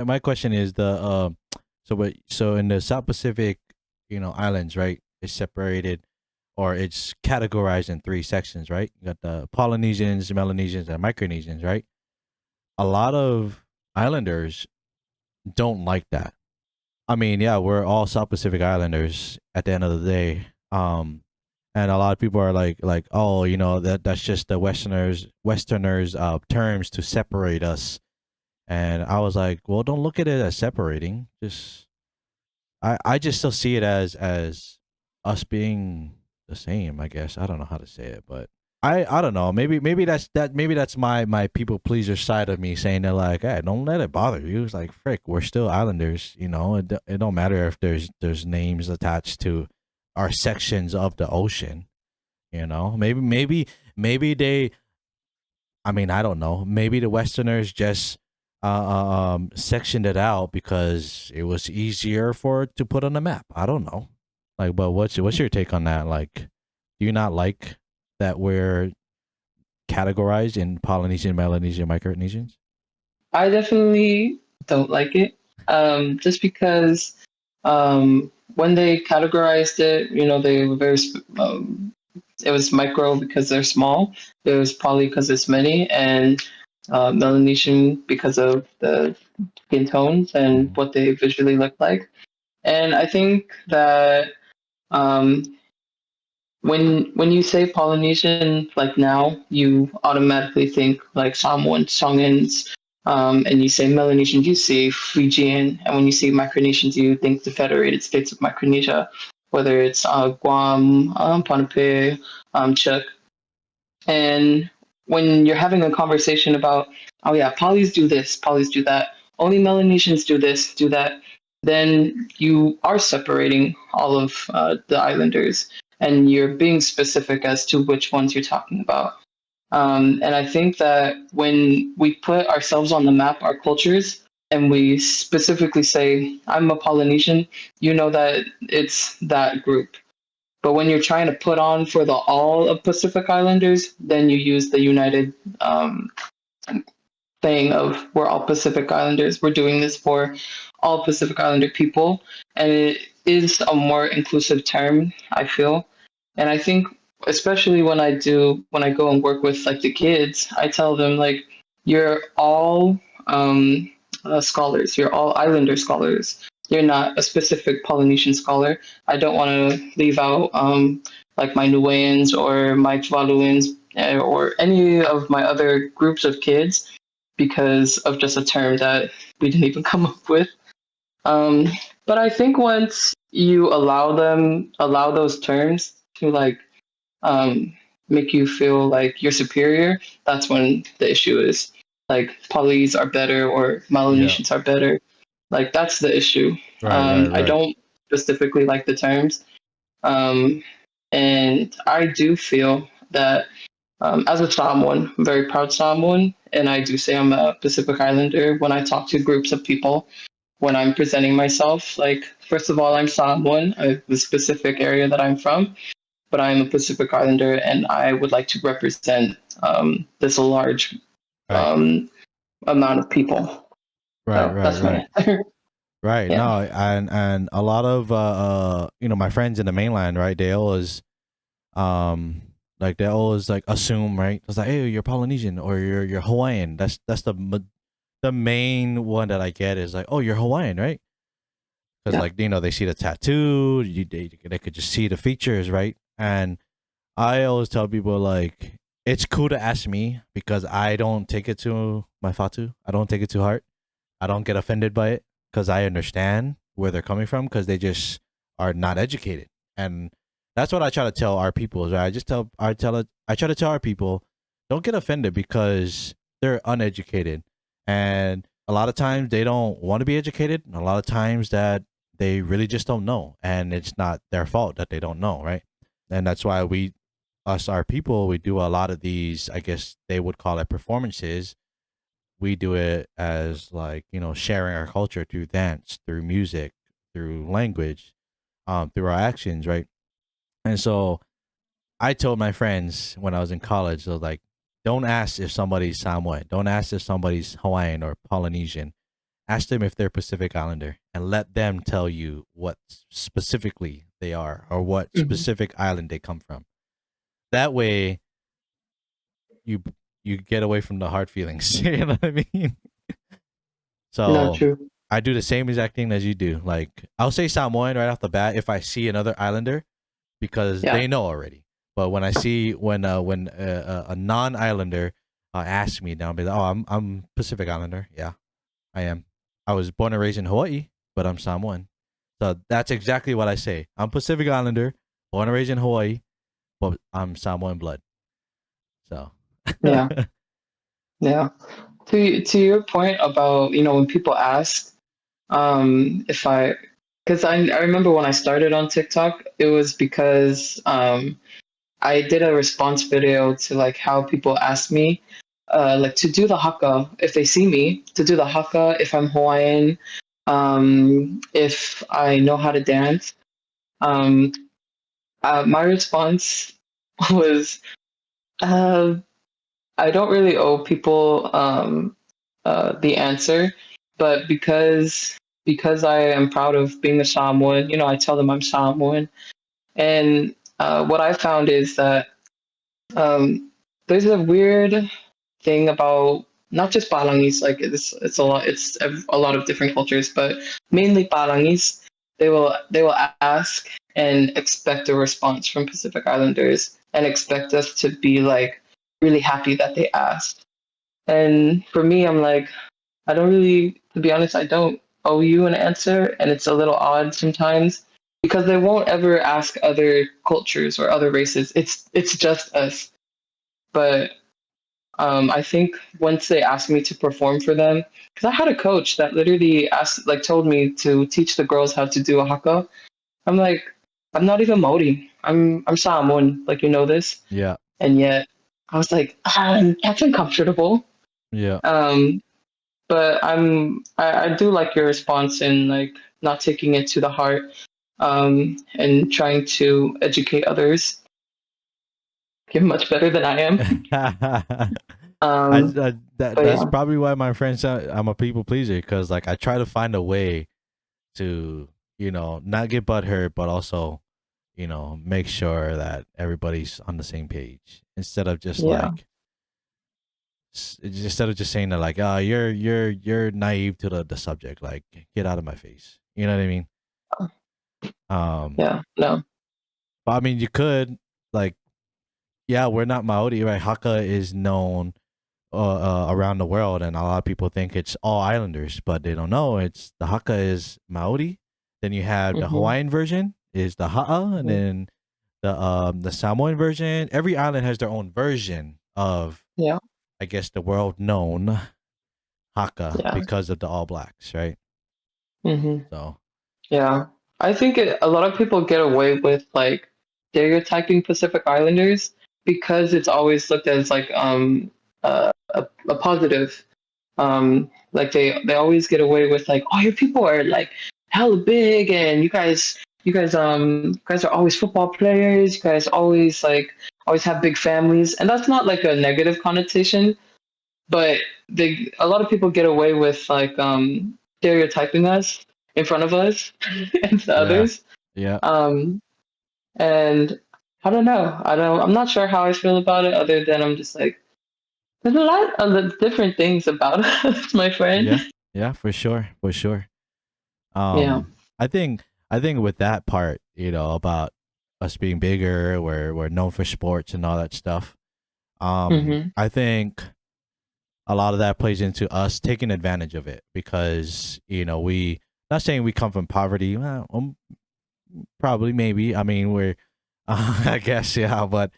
My question is so in the South Pacific, islands, right? It's separated or it's categorized in three sections, right? You got the Polynesians, Melanesians, and Micronesians, right? A lot of islanders don't like that. I mean, yeah, we're all South Pacific Islanders at the end of the day. And a lot of people are like, oh, that's just the Westerners terms to separate us. And I was like, well, don't look at it as separating. Just I just still see it as us being the same. I guess I don't know how to say it, but I don't know. Maybe that's my people pleaser side of me saying they're like, hey, don't let it bother you. It's like, frick, we're still Islanders. It don't matter if there's names attached to our sections of the ocean. Maybe they. I mean, I don't know. Maybe the Westerners just sectioned it out because it was easier for it to put on the map. I don't know. Like, but what's your take on that? Like, do you not like that we're categorized in Polynesian, Melanesian, Micronesians? I definitely don't like it. Just because when they categorized it, they were it was micro because they're small. It was probably because it's many, and Melanesian because of the skin tones and Mm-hmm. what they visually look like. And I think that um, when you say Polynesian, like now, you automatically think like Samoan, Tongans, and you say Melanesian, you say Fijian, and when you say Micronesians, you think the Federated States of Micronesia, whether it's Guam, Ponape, Chuck. And when you're having a conversation about, oh yeah, polys do this, polys do that, only Melanesians do this, do that, then you are separating all of the islanders and you're being specific as to which ones you're talking about. And I think that when we put ourselves on the map, our cultures, and we specifically say, I'm a Polynesian, you know that it's that group. But when you're trying to put on for the all of Pacific Islanders, then you use the united thing of we're all Pacific Islanders. We're doing this for all Pacific Islander people, and it is a more inclusive term. I feel, and I think especially when I go and work with like the kids, I tell them like you're all scholars. You're all Islander scholars. You're not a specific Polynesian scholar. I don't want to leave out like my Nueans or my Tuvaluans or any of my other groups of kids because of just a term that we didn't even come up with. Um, but I think once you allow those terms to like um, make you feel like you're superior, that's when the issue is. Like polys are better or Yeah. Melanesians are better. Like that's the issue. Right. Right. I Right. don't specifically like the terms, um, and I do feel that as a Samoan, I'm very proud Samoan, and I do say I'm a Pacific Islander when I talk to groups of people. When I'm presenting myself, like first of all, I'm Samoan, the specific area that I'm from, but I'm a Pacific Islander, and I would like to represent this large Right. um, amount of people. Right. So Right. that's Right. my answer. Right. Yeah. No, and a lot of my friends in the mainland, right? They always like assume, right? It's like, hey, you're Polynesian or you're Hawaiian. That's the main one that I get is like, oh, you're Hawaiian, right? Because Yeah. like they see the tattoo, they could just see the features, right? And I always tell people like it's cool to ask me because I don't take it to my fatu. I don't take it too hard. I don't get offended by it because I understand where they're coming from because they just are not educated, and that's what I try to tell our people. Is right? I try to tell our people, don't get offended because they're uneducated, and a lot of times they don't want to be educated. And a lot of times that they really just don't know, and it's not their fault that they don't know, right? And that's why our people, we do a lot of these. I guess they would call it performances. We do it as like sharing our culture through dance, through music, through language, through our actions, right? And so I told my friends when I was in college, I was like, don't ask if somebody's Samoan, don't ask if somebody's Hawaiian or Polynesian, ask them if they're Pacific Islander and let them tell you what specifically they are or what Mhm. specific island they come from. That way, you you get away from the hard feelings. You know what I mean? No, So true. I do the same exact thing as you do. Like I'll say Samoan right off the bat if I see another islander because Yeah. they know already. But when I see when a non-islander asks me, now I'll be like, oh, I'm Pacific Islander. Yeah, I am. I was born and raised in Hawaii, but I'm Samoan. So that's exactly what I say. I'm Pacific Islander, born and raised in Hawaii, but I'm Samoan blood. So Yeah. Yeah. To your point about, when people ask, if because I remember when I started on TikTok, it was because I did a response video to like how people ask me, like to do the haka if they see me, to do the haka if I'm Hawaiian, if I know how to dance. Um, my response was, uh, I don't really owe people the answer, but because I am proud of being a Samoan, I tell them I'm Samoan, and what I found is that um, there's a weird thing about not just Palangis, like it's a lot of different cultures, but mainly Palangis. They will ask and expect a response from Pacific Islanders and expect us to be like really happy that they asked. And for me, I'm like, I don't really, to be honest, I don't owe you an answer, and it's a little odd sometimes because they won't ever ask other cultures or other races. It's just us. But I think once they asked me to perform for them, because I had a coach that literally told me to teach the girls how to do a haka. I'm like, I'm not even Maori. I'm Samoan. Like, this, yeah, and yet I was like, that's uncomfortable. yeah. Um, but I do like your response in like not taking it to the heart, and trying to educate others. You're much better than I am. But That's yeah. probably why my friends I'm a people pleaser because like I try to find a way to not get butthurt, but also make sure that everybody's on the same page instead of just Yeah. like instead of just saying that like you're naive to the subject, like get out of my face, you know what I mean? um Yeah. No. but I mean you could like, yeah, we're not Maori, right? Haka is known around the world, and a lot of people think it's all islanders, but they don't know. It's the Haka is Maori. Then you have the Hmm. Hawaiian version is the Ha'a, and then the Samoan version. Every island has their own version of, Yeah. I guess, the world known Haka Yeah. because of the All Blacks, right? Hmm. So Yeah. I think a lot of people get away with like stereotyping Pacific Islanders because it's always looked at as like a positive. Like they always get away with like, oh, your people are like hella big, and you guys are always football players. You guys always have big families, and that's not like a negative connotation, but a lot of people get away with like stereotyping us in front of us and to yeah, others. yeah. Um, and I don't know. I'm not sure how I feel about it, other than I'm just like, there's a lot of the different things about us, my friend. Yeah, yeah, for sure, for sure. Yeah. I think with that part, about us being bigger, we're known for sports and all that stuff. Hmm. I think a lot of that plays into us taking advantage of it because we not saying we come from poverty. Well, probably, maybe. I mean, we're, I guess, yeah, but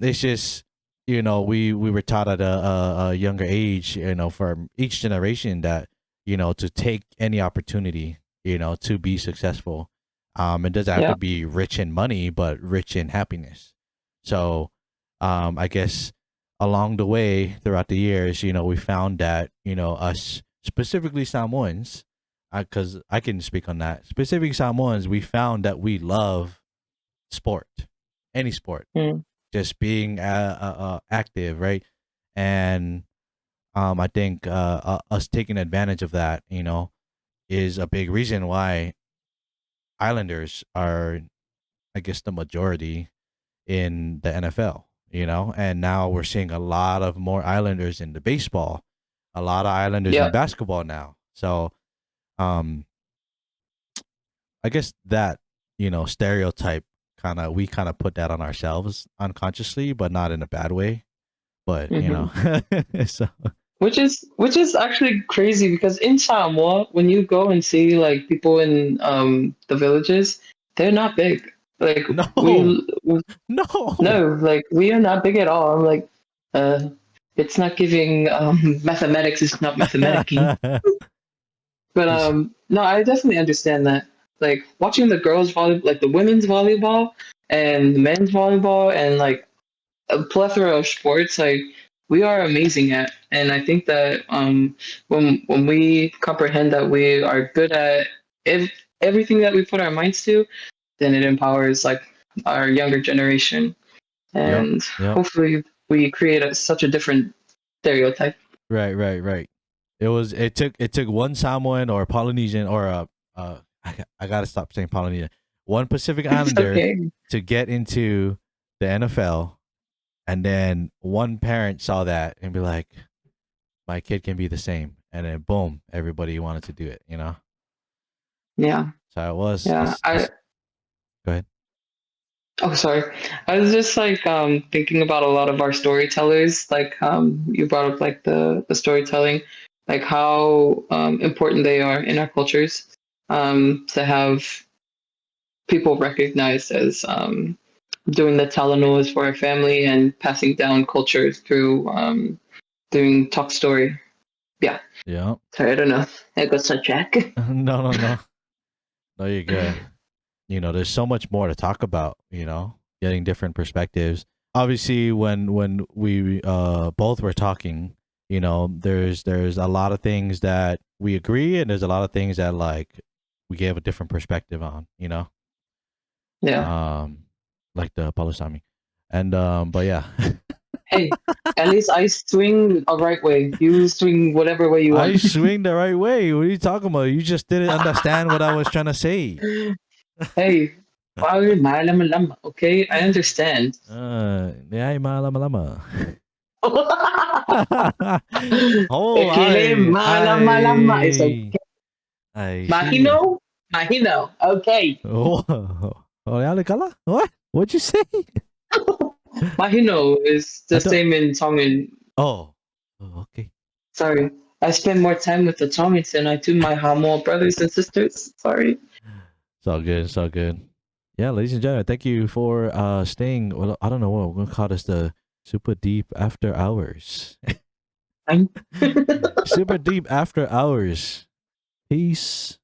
it's just we were taught at a younger age, from each generation that to take any opportunity, to be successful. It doesn't have Yeah. to be rich in money, but rich in happiness. So, I guess along the way throughout the years, we found that us specifically Samoans, because I can speak on that. Specific Samoans, we found that we love sport, any sport, Mm. just being active, right? And I think us taking advantage of that, is a big reason why Islanders are, I guess, the majority in the NFL. And now we're seeing a lot of more Islanders in the baseball, a lot of Islanders in Yeah. basketball now. So, um, I guess that stereotype we kind of put that on ourselves unconsciously, but not in a bad way. But Hmm. so Which is actually crazy because in Samoa, when you go and see like people in the villages, they're not big. Like no, we no. no, like we are not big at all. I'm like, uh, it's not giving mathematics. It's not mathematicking. But He's- no, I definitely understand that. Like watching the girls volleyball, like the women's volleyball and the men's volleyball, and like a plethora of sports, like we are amazing at. And I think that when we comprehend that we are good at everything that we put our minds to, then it empowers like our younger generation, yep, and yep. hopefully we create such a different stereotype. Right, right, right. It took one Samoan or Polynesian or I gotta stop saying Polynesian. One Pacific It's Islander okay. to get into the NFL, and then one parent saw that and be like, my kid can be the same, and then boom, everybody wanted to do it. Yeah, So it was. yeah. It's go ahead. Oh, sorry. I was just like thinking about a lot of our storytellers. Like you brought up like the storytelling, like how important they are in our cultures. To have people recognized as doing the telenovela for our family and passing down culture through doing talk story. Yeah. Yeah. Sorry, I don't know. I got sidetracked. No, no, no, no. You're good. There's so much more to talk about. Getting different perspectives. Obviously, when we both were talking, there's a lot of things that we agree, and there's a lot of things that like we gave a different perspective on. Yeah. Um, like the Palestine, and but yeah, Hey, at least I swing a right way. You swing whatever way you I want. swing the right way. What are you talking about? You just didn't understand what I was trying to say. Hey, sorry, maalam lama. Okay, I understand. Yeah, lama lama. Oh, Okay, maalam lama is okay. I see. Mahino, mahino. Okay, Oh, oh, yeah, kala? What? What'd you say? mahino is I the don't. same in Tongan. Oh, oh, okay. Sorry, I spend more time with the Tongans than I do my Hamo brothers and sisters. Sorry. It's all good. It's all good. Yeah, ladies and gentlemen, thank you for staying. Well, I don't know what we're gonna call this, the Super Deep After Hours. I'm Super Deep After Hours. Peace.